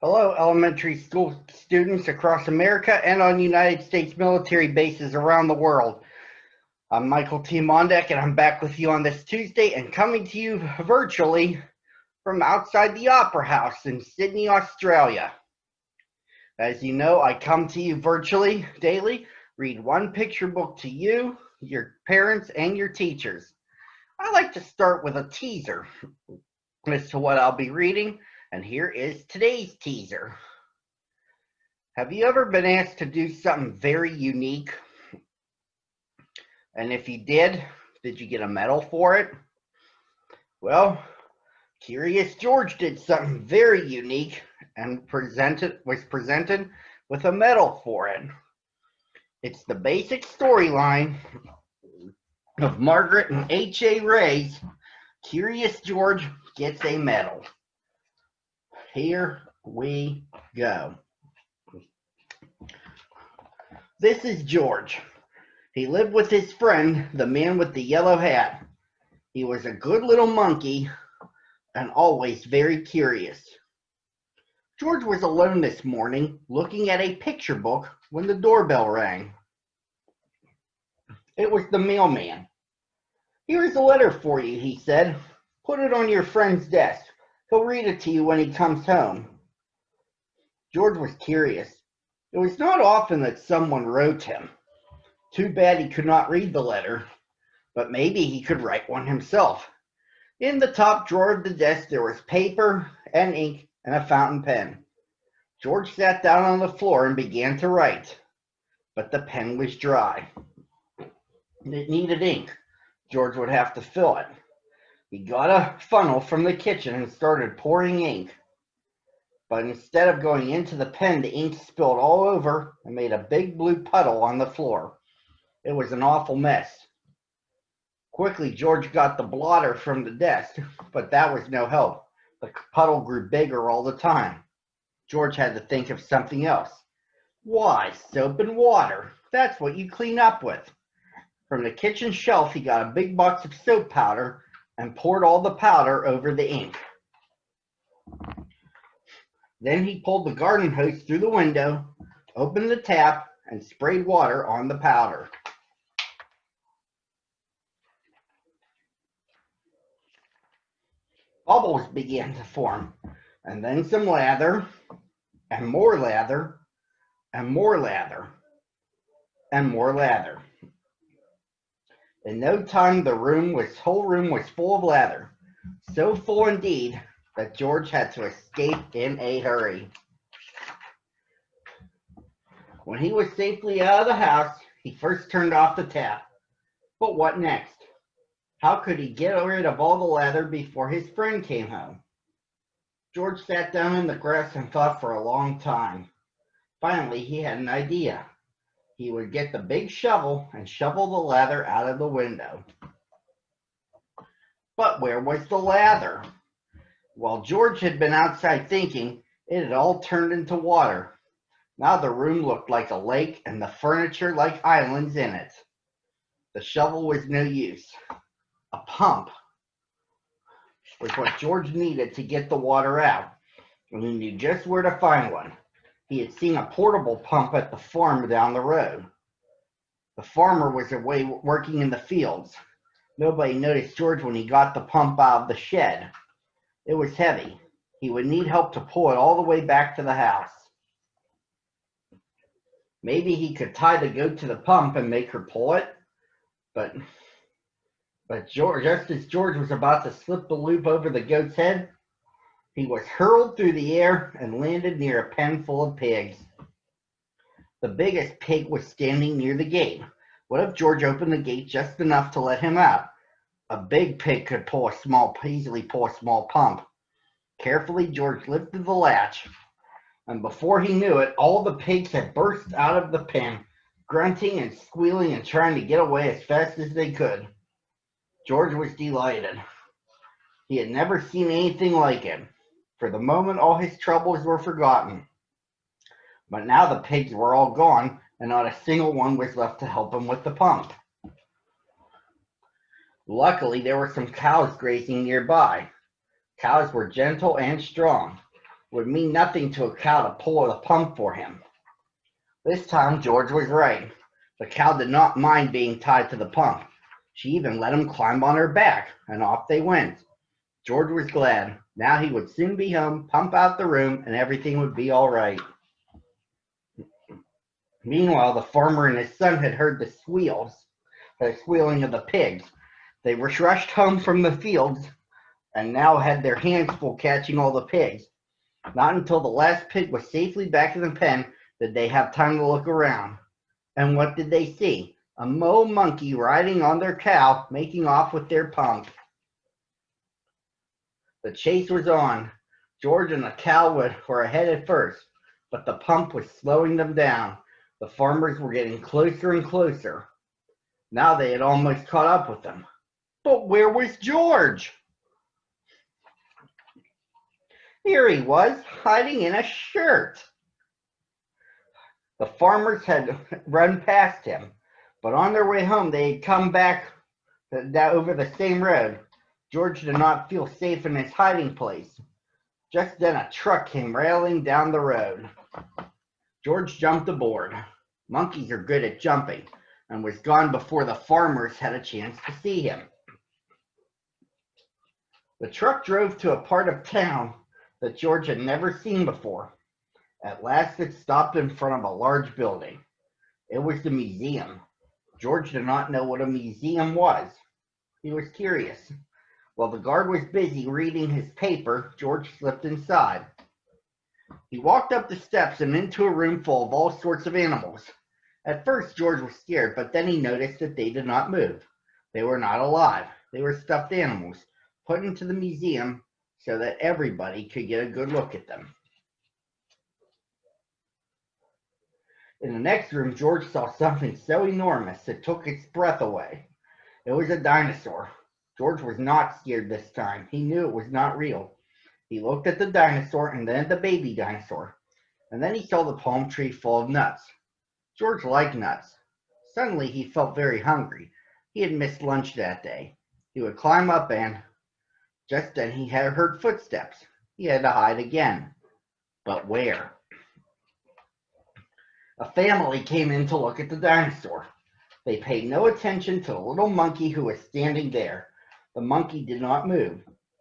Hello, elementary school students across America and on United States military bases around the world. I'm Michael T. Mondak, and I'm back with you on this Tuesday and coming to you virtually from outside the Opera House in Sydney, Australia. As you know, I come to you virtually daily, read one picture book to you, your parents, and your teachers. I like to start with a teaser as to what I'll be reading, and here is today's teaser. Have you ever been asked to do something very unique? And if you did you get a medal for it? Well, Curious George did something very unique and was presented with a medal for it. It's the basic storyline of Margaret and H.A. Ray's Curious George Gets a Medal. Here we go. This is George. He lived with his friend, the man with the yellow hat. He was a good little monkey and always very curious. George was alone this morning, looking at a picture book when the doorbell rang. It was the mailman. "Here is a letter for you," he said. "Put it on your friend's desk. He'll read it to you when he comes home." George was curious. It was not often that someone wrote him. Too bad he could not read the letter, but maybe he could write one himself. In the top drawer of the desk there was paper and ink and a fountain pen. George sat down on the floor and began to write, but the pen was dry. It needed ink. George would have to fill it. He got a funnel from the kitchen and started pouring ink. But instead of going into the pen, the ink spilled all over and made a big blue puddle on the floor. It was an awful mess. Quickly, George got the blotter from the desk, but that was no help. The puddle grew bigger all the time. George had to think of something else. Why, soap and water. That's what you clean up with. From the kitchen shelf, he got a big box of soap powder and poured all the powder over the ink. Then he pulled the garden hose through the window, opened the tap, and sprayed water on the powder. Bubbles began to form, and then some lather, and more lather, and more lather, and more lather. In no time, the whole room was full of lather, so full indeed that George had to escape in a hurry. When he was safely out of the house, he first turned off the tap. But what next? How could he get rid of all the lather before his friend came home? George sat down in the grass and thought for a long time. Finally, he had an idea. He would get the big shovel and shovel the lather out of the window. But where was the lather? While George had been outside thinking, it had all turned into water. Now the room looked like a lake and the furniture like islands in it. The shovel was no use. A pump was what George needed to get the water out, and he knew just where to find one. He had seen a portable pump at the farm down the road. The farmer was away working in the fields. Nobody noticed George when he got the pump out of the shed. It was heavy. He would need help to pull it all the way back to the house. Maybe he could tie the goat to the pump and make her pull it, but George, just as George was about to slip the loop over the goat's head, he was hurled through the air and landed near a pen full of pigs. The biggest pig was standing near the gate. What if George opened the gate just enough to let him out? A big pig could easily pull a small pump. Carefully, George lifted the latch, and before he knew it, all the pigs had burst out of the pen, grunting and squealing and trying to get away as fast as they could. George was delighted. He had never seen anything like it. For the moment, all his troubles were forgotten. But now the pigs were all gone, and not a single one was left to help him with the pump. Luckily, there were some cows grazing nearby. Cows were gentle and strong. would mean nothing to a cow to pull the pump for him. This time George was right. The cow did not mind being tied to the pump. She even let him climb on her back, and off they went. George was glad. Now he would soon be home, pump out the room, and everything would be all right. Meanwhile, the farmer and his son had heard the squealing of the pigs. They were rushed home from the fields and now had their hands full catching all the pigs. Not until the last pig was safely back in the pen did they have time to look around. And what did they see? A mole monkey riding on their cow, making off with their pump. The chase was on. George and the cow were ahead at first, but the pump was slowing them down. The farmers were getting closer and closer. Now they had almost caught up with them. But where was George? Here he was, hiding in a shirt. The farmers had run past him, but on their way home they had come back over the same road. George did not feel safe in his hiding place. Just then a truck came rattling down the road. George jumped aboard. Monkeys are good at jumping, and was gone before the farmers had a chance to see him. The truck drove to a part of town that George had never seen before. At last it stopped in front of a large building. It was the museum. George did not know what a museum was. He was curious. While the guard was busy reading his paper, George slipped inside. He walked up the steps and into a room full of all sorts of animals. At first, George was scared, but then he noticed that they did not move. They were not alive. They were stuffed animals, put into the museum so that everybody could get a good look at them. In the next room, George saw something so enormous it took its breath away. It was a dinosaur. George was not scared this time. He knew it was not real. He looked at the dinosaur and then at the baby dinosaur. And then he saw the palm tree full of nuts. George liked nuts. Suddenly he felt very hungry. He had missed lunch that day. He would climb up and just then he had heard footsteps. He had to hide again. But where? A family came in to look at the dinosaur. They paid no attention to the little monkey who was standing there. The monkey did not move.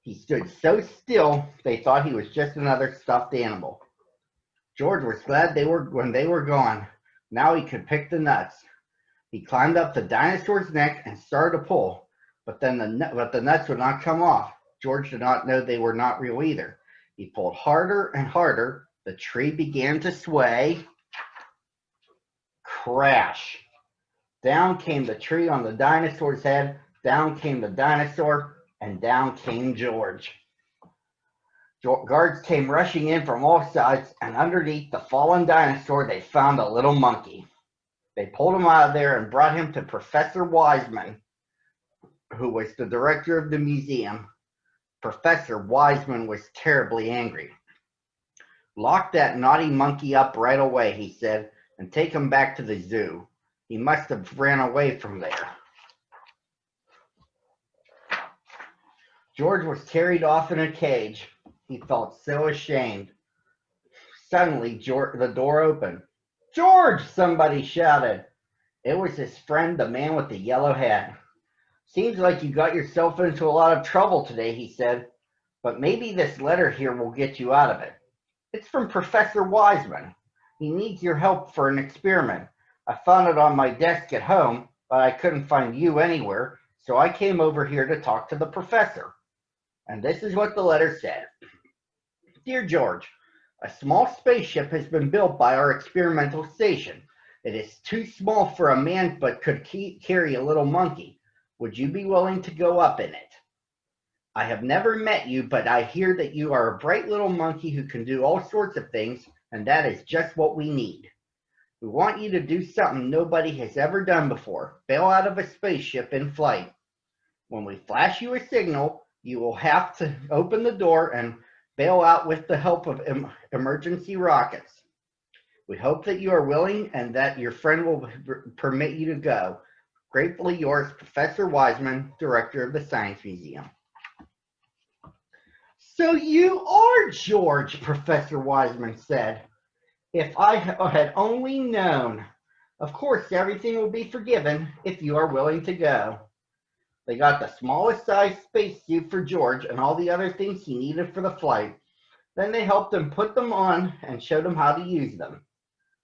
He stood so still they thought he was just another stuffed animal. George was glad when they were gone. Now he could pick the nuts. He climbed up the dinosaur's neck and started to pull, but the nuts would not come off. George did not know they were not real either. He pulled harder and harder. The tree began to sway. Crash! Down came the tree on the dinosaur's head. Down came the dinosaur, and down came George. Guards came rushing in from all sides, and underneath the fallen dinosaur, they found a little monkey. They pulled him out of there and brought him to Professor Wiseman, who was the director of the museum. Professor Wiseman was terribly angry. "Lock that naughty monkey up right away," he said, "and take him back to the zoo. He must have ran away from there." George was carried off in a cage. He felt so ashamed. Suddenly, the door opened. "George!" somebody shouted. It was his friend, the man with the yellow hat. "Seems like you got yourself into a lot of trouble today," he said, "but maybe this letter here will get you out of it. It's from Professor Wiseman. He needs your help for an experiment. I found it on my desk at home, but I couldn't find you anywhere, so I came over here to talk to the professor." And this is what the letter said. "Dear George, a small spaceship has been built by our experimental station. It is too small for a man, but could carry a little monkey. Would you be willing to go up in it? I have never met you, but I hear that you are a bright little monkey who can do all sorts of things, and that is just what we need. We want you to do something nobody has ever done before. Bail out of a spaceship in flight. When we flash you a signal, you will have to open the door and bail out with the help of emergency rockets. We hope that you are willing and that your friend will permit you to go. Gratefully yours, Professor Wiseman, Director of the Science Museum." So you are George, Professor Wiseman said. If I had only known. Of course, everything will be forgiven if you are willing to go. They got the smallest size spacesuit for George and all the other things he needed for the flight. Then they helped him put them on and showed him how to use them.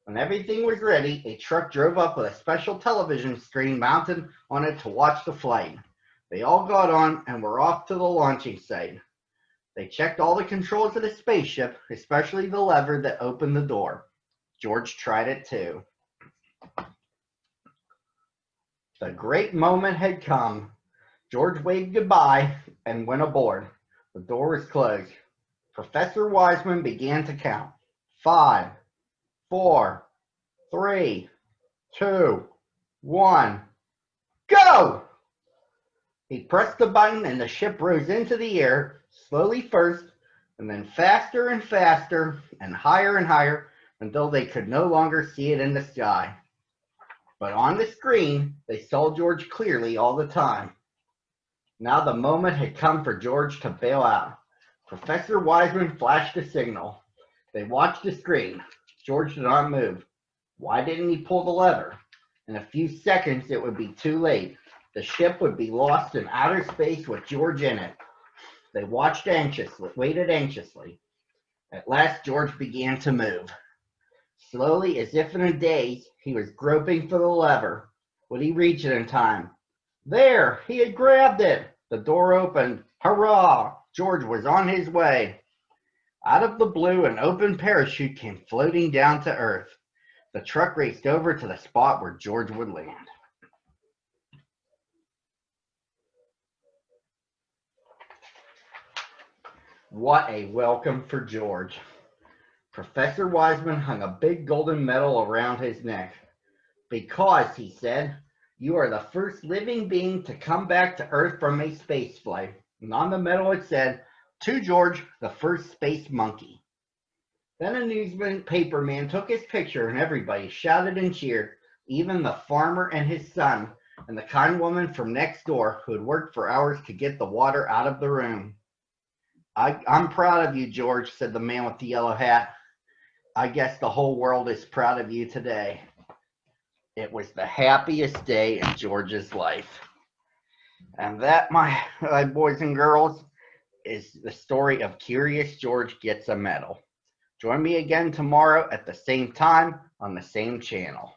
When everything was ready, a truck drove up with a special television screen mounted on it to watch the flight. They all got on and were off to the launching site. They checked all the controls of the spaceship, especially the lever that opened the door. George tried it too. The great moment had come. George waved goodbye and went aboard. The door was closed. Professor Wiseman began to count. 5, 4, 3, 2, 1, go! He pressed the button and the ship rose into the air, slowly first, and then faster and faster, and higher, until they could no longer see it in the sky. But on the screen, they saw George clearly all the time. Now the moment had come for George to bail out. Professor Wiseman flashed a signal. They watched the screen. George did not move. Why didn't he pull the lever? In a few seconds, it would be too late. The ship would be lost in outer space with George in it. They waited anxiously. At last, George began to move. Slowly, as if in a daze, he was groping for the lever. Would he reach it in time? There! He had grabbed it! The door opened. Hurrah! George was on his way. Out of the blue, an open parachute came floating down to Earth. The truck raced over to the spot where George would land. What a welcome for George. Professor Wiseman hung a big golden medal around his neck. Because, he said, you are the first living being to come back to Earth from a space flight. And on the medal it said, to George, the first space monkey. Then a newspaper man took his picture and everybody shouted and cheered, even the farmer and his son, and the kind woman from next door who had worked for hours to get the water out of the room. I'm proud of you, George, said the man with the yellow hat. I guess the whole world is proud of you today. It was the happiest day in George's life. And that, my boys and girls, is the story of Curious George Gets a Medal. Join me again tomorrow at the same time on the same channel.